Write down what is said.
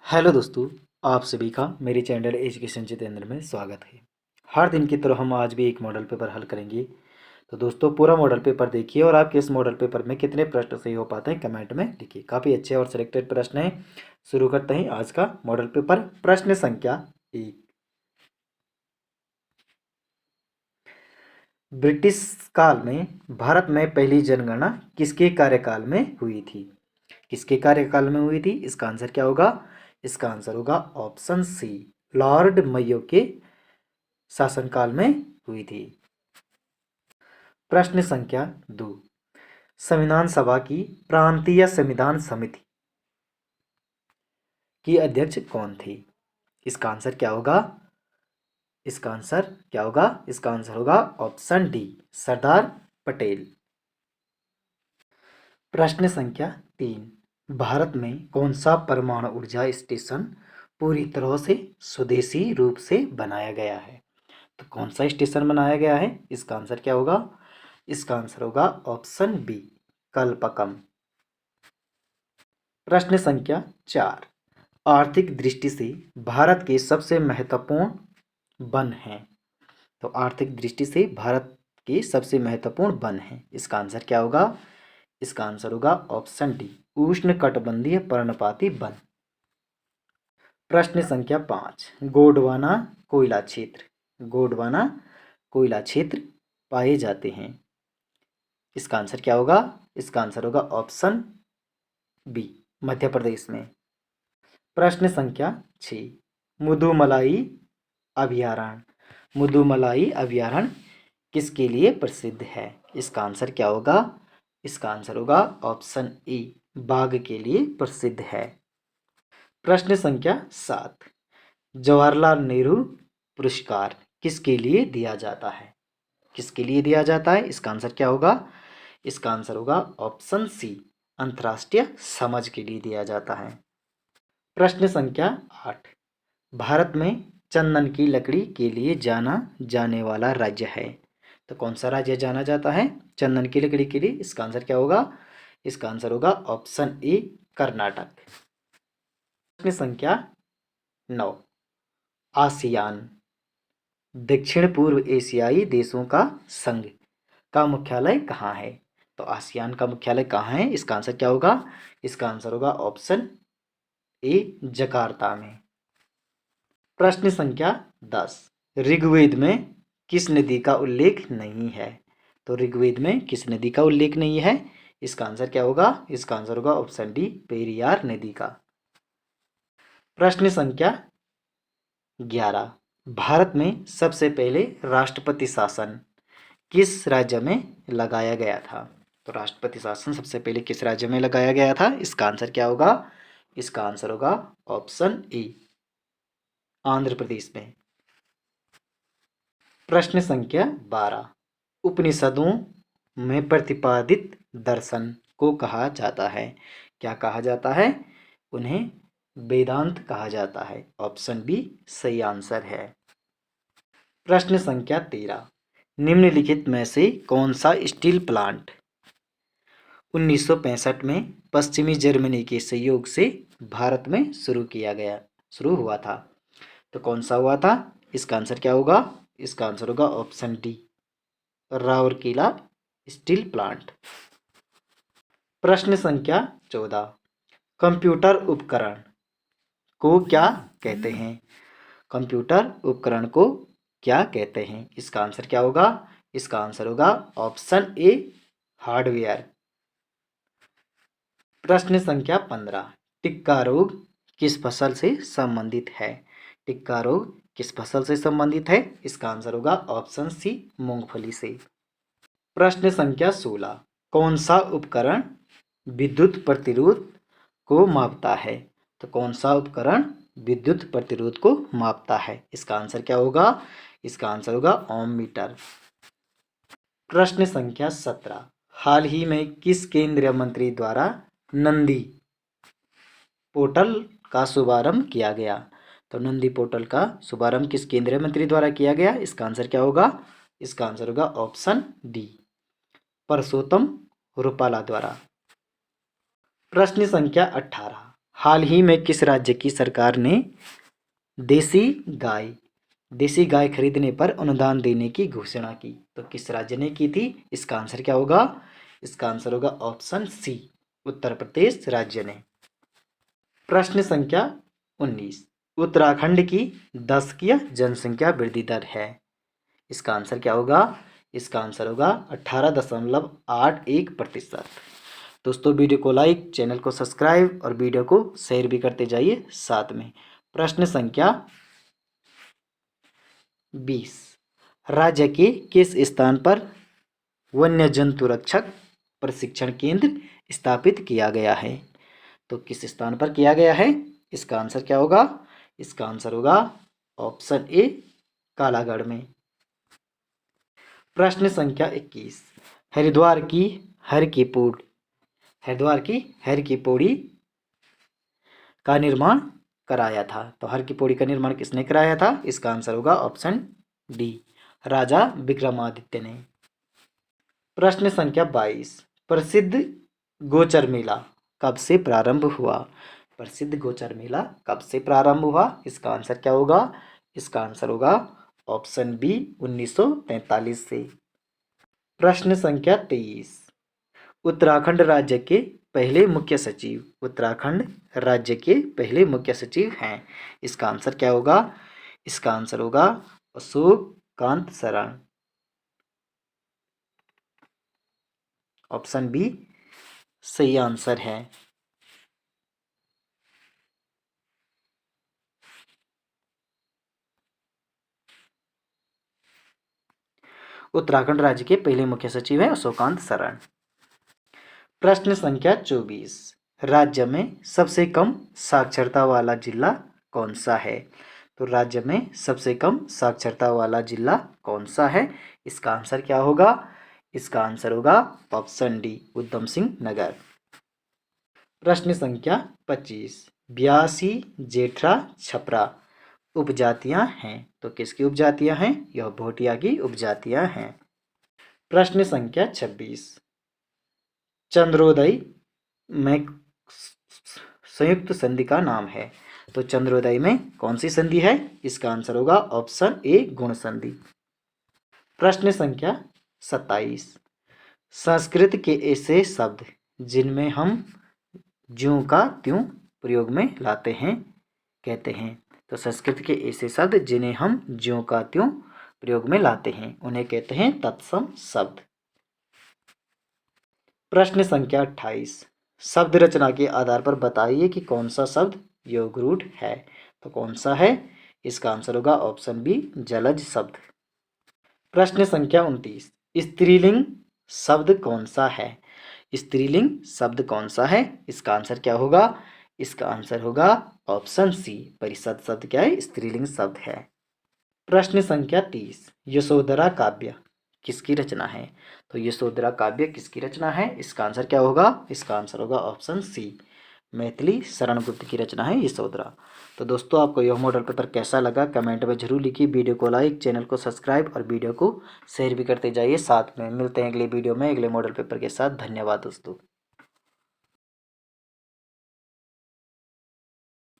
Hello दोस्तों, आप सभी का मेरे चैनल एजुकेशन जितेंद्र में स्वागत है। हर दिन की तरह हम आज भी एक मॉडल पेपर हल करेंगे। तो दोस्तों, पूरा मॉडल पेपर देखिए और आपके इस मॉडल पेपर में कितने प्रश्न सही हो पाते हैं कमेंट में लिखिए। काफ़ी अच्छे और सिलेक्टेड प्रश्न हैं। शुरू करते हैं आज का मॉडल पेपर। प्रश्न संख्या 1। ब्रिटिश काल में भारत में पहली जनगणना किसके कार्यकाल में हुई थी? किसके कार्यकाल में हुई थी? इसका आंसर क्या होगा? इसका आंसर होगा ऑप्शन सी, लॉर्ड मेयो के शासनकाल में हुई थी। प्रश्न संख्या 2। संविधान सभा की प्रांतीय संविधान समिति की अध्यक्ष कौन थी? इसका आंसर क्या होगा? इसका आंसर क्या होगा? इसका आंसर होगा ऑप्शन डी, सरदार पटेल। प्रश्न संख्या 3। भारत में कौन सा परमाणु ऊर्जा स्टेशन पूरी तरह से स्वदेशी रूप से बनाया गया है? तो कौन सा स्टेशन बनाया गया है? इसका आंसर क्या होगा? इसका आंसर होगा ऑप्शन बी, कलपकम। प्रश्न संख्या 4। आर्थिक दृष्टि से भारत के सबसे महत्वपूर्ण वन हैं। तो आर्थिक दृष्टि से भारत के सबसे महत्वपूर्ण वन हैं। इसका आंसर क्या होगा? इसका आंसर होगा ऑप्शन डी, उष्णकटिबंधीय पर्णपाती वन। प्रश्न संख्या 5। गोंडवाना कोयला क्षेत्र, गोंडवाना कोयला क्षेत्र पाए जाते हैं। इसका आंसर क्या होगा? इसका आंसर होगा ऑप्शन बी, मध्य प्रदेश में। प्रश्न संख्या 6। मुदुमलाई अभयारण्य, मुदुमलाई अभयारण्य किसके लिए प्रसिद्ध है? इसका आंसर क्या होगा? इसका आंसर होगा ऑप्शन ए, बाघ के लिए प्रसिद्ध है। प्रश्न संख्या 7। जवाहरलाल नेहरू पुरस्कार किसके लिए दिया जाता है? किसके लिए दिया जाता है? इसका आंसर क्या होगा? इसका आंसर होगा ऑप्शन सी, अंतर्राष्ट्रीय समझ के लिए दिया जाता है। प्रश्न संख्या 8। भारत में चंदन की लकड़ी के लिए जाना जाने वाला राज्य है। तो कौन सा राज्य जाना जाता है चंदन की लकड़ी के लिए? इसका आंसर क्या होगा? इसका आंसर होगा ऑप्शन ए, कर्नाटक। प्रश्न संख्या 9। आसियान, दक्षिण पूर्व एशियाई देशों का संघ का मुख्यालय कहाँ है? तो आसियान का मुख्यालय कहाँ है? इसका आंसर क्या होगा? इसका आंसर होगा ऑप्शन ए, जकार्ता में। प्रश्न संख्या 10। ऋग्वेद में किस नदी का उल्लेख नहीं है? तो ऋग्वेद में किस नदी का उल्लेख नहीं है? इसका आंसर क्या होगा? इसका आंसर होगा ऑप्शन डी, पेरियार नदी का। प्रश्न संख्या 11। भारत में सबसे पहले राष्ट्रपति शासन किस राज्य में लगाया गया था? तो राष्ट्रपति शासन सबसे पहले किस राज्य में लगाया गया था? इसका आंसर क्या होगा? इसका आंसर होगा ऑप्शन ए, आंध्र प्रदेश में। प्रश्न संख्या 12। उपनिषदों में प्रतिपादित दर्शन को कहा जाता है? क्या कहा जाता है? उन्हें वेदांत कहा जाता है। ऑप्शन बी सही आंसर है। प्रश्न संख्या 13। निम्नलिखित में से कौन सा स्टील प्लांट 1965 में पश्चिमी जर्मनी के सहयोग से भारत में शुरू हुआ था? तो कौन सा हुआ था? इसका आंसर क्या होगा? इसका आंसर होगा option D, Rourkela steel plant. प्रश्न संख्या 14। कंप्यूटर उपकरण को क्या कहते हैं? कंप्यूटर उपकरण को क्या कहते हैं? इसका आंसर क्या होगा? इसका आंसर होगा ऑप्शन ए, हार्डवेयर। प्रश्न संख्या 15। टिक्का रोग किस फसल से संबंधित है? टिक्का रोग किस फसल से संबंधित है? इसका आंसर होगा ऑप्शन सी, मूंगफली से। प्रश्न संख्या 16। कौन सा उपकरण विद्युत प्रतिरोध को मापता है? तो कौन सा उपकरण विद्युत प्रतिरोध को मापता है? इसका आंसर क्या होगा? इसका आंसर होगा ओम मीटर। प्रश्न संख्या 17। हाल ही में किस केंद्रीय मंत्री द्वारा नंदी पोर्टल का शुभारंभ किया गया? तो नंदी पोर्टल का शुभारंभ किस केंद्रीय मंत्री द्वारा किया गया? इसका आंसर क्या होगा? इसका आंसर होगा ऑप्शन डी, परसोत्तम रुपाला द्वारा। प्रश्न संख्या 18। हाल ही में किस राज्य की सरकार ने देसी गाय खरीदने पर अनुदान देने की घोषणा की? तो किस राज्य ने की थी? इसका आंसर क्या होगा? इसका आंसर होगा ऑप्शन सी, उत्तर प्रदेश राज्य ने। प्रश्न संख्या 19, उत्तराखंड की दशकीय जनसंख्या वृद्धि दर है। इसका आंसर क्या होगा? इसका आंसर होगा 18.81%। दोस्तों वीडियो को लाइक, चैनल को सब्सक्राइब और वीडियो को शेयर भी करते जाइए साथ में। प्रश्न संख्या 20, राज्य के किस स्थान पर वन्य जंतु रक्षक प्रशिक्षण केंद्र स्थापित किया गया है? तो किस स्थान पर किया गया है? इसका आंसर क्या होगा? इसका आंसर होगा ऑप्शन ए, कालागढ़ में। प्रश्न संख्या 21, हरिद्वार की हर की पौड़ी का निर्माण कराया था। तो हर की पौड़ी का निर्माण किसने कराया था? इसका आंसर होगा ऑप्शन डी, राजा विक्रमादित्य ने। प्रश्न संख्या 22, प्रसिद्ध गोचर मेला कब से प्रारंभ हुआ? प्रसिद्ध गोचर मेला कब से प्रारंभ हुआ? इसका आंसर क्या होगा? इसका आंसर होगा ऑप्शन बी, 1943 से। प्रश्न संख्या 23, उत्तराखंड राज्य के पहले मुख्य सचिव हैं। इसका आंसर क्या होगा? इसका आंसर होगा अशोक कांत शरण, ऑप्शन बी सही आंसर है। उत्तराखंड राज्य के पहले मुख्य सचिव हैं अशोकांत शरण। प्रश्न संख्या 24, राज्य में सबसे कम साक्षरता वाला जिला कौन सा है? तो राज्य में सबसे कम साक्षरता वाला जिला कौन सा है? इसका आंसर क्या होगा? इसका आंसर होगा ऑप्शन डी, उधम सिंह नगर। प्रश्न संख्या 25, ब्यासी, जेठरा, छपरा उपजातियां हैं। तो किसकी उपजातियां हैं? यह भोटिया की उपजातियां हैं। प्रश्न संख्या 26, चंद्रोदय में संयुक्त संधि का नाम है। तो चंद्रोदय में कौन सी संधि है? इसका आंसर होगा ऑप्शन ए, गुण संधि। प्रश्न संख्या 27, संस्कृत के ऐसे शब्द जिनमें हम ज्यों का त्यों प्रयोग में लाते हैं कहते हैं। तो संस्कृत के ऐसे शब्द जिन्हें हम ज्यों का त्यों प्रयोग में लाते हैं उन्हें कहते हैं तत्सम शब्द। प्रश्न संख्या 28, शब्द रचना के आधार पर बताइए कि कौन सा शब्द योग रूढ़ है। तो कौन सा है? इसका आंसर होगा ऑप्शन बी, जलज शब्द। प्रश्न संख्या 29, स्त्रीलिंग शब्द कौन सा है? स्त्रीलिंग शब्द कौन सा है? इसका आंसर क्या होगा? इसका आंसर होगा ऑप्शन सी, परिषद शब्द क्या है? स्त्रीलिंग शब्द है। प्रश्न संख्या 30, यशोधरा काव्य किसकी रचना है? तो यशोधरा काव्य किसकी रचना है? इसका आंसर क्या होगा? इसका आंसर होगा ऑप्शन सी, मैथिली शरण गुप्त की रचना है यशोधरा। तो दोस्तों आपको यह मॉडल पेपर कैसा लगा कमेंट में जरूर लिखिए। वीडियो को लाइक, चैनल को सब्सक्राइब और वीडियो को शेयर भी करते जाइए साथ में। मिलते हैं अगले वीडियो में अगले मॉडल पेपर के साथ। धन्यवाद दोस्तों।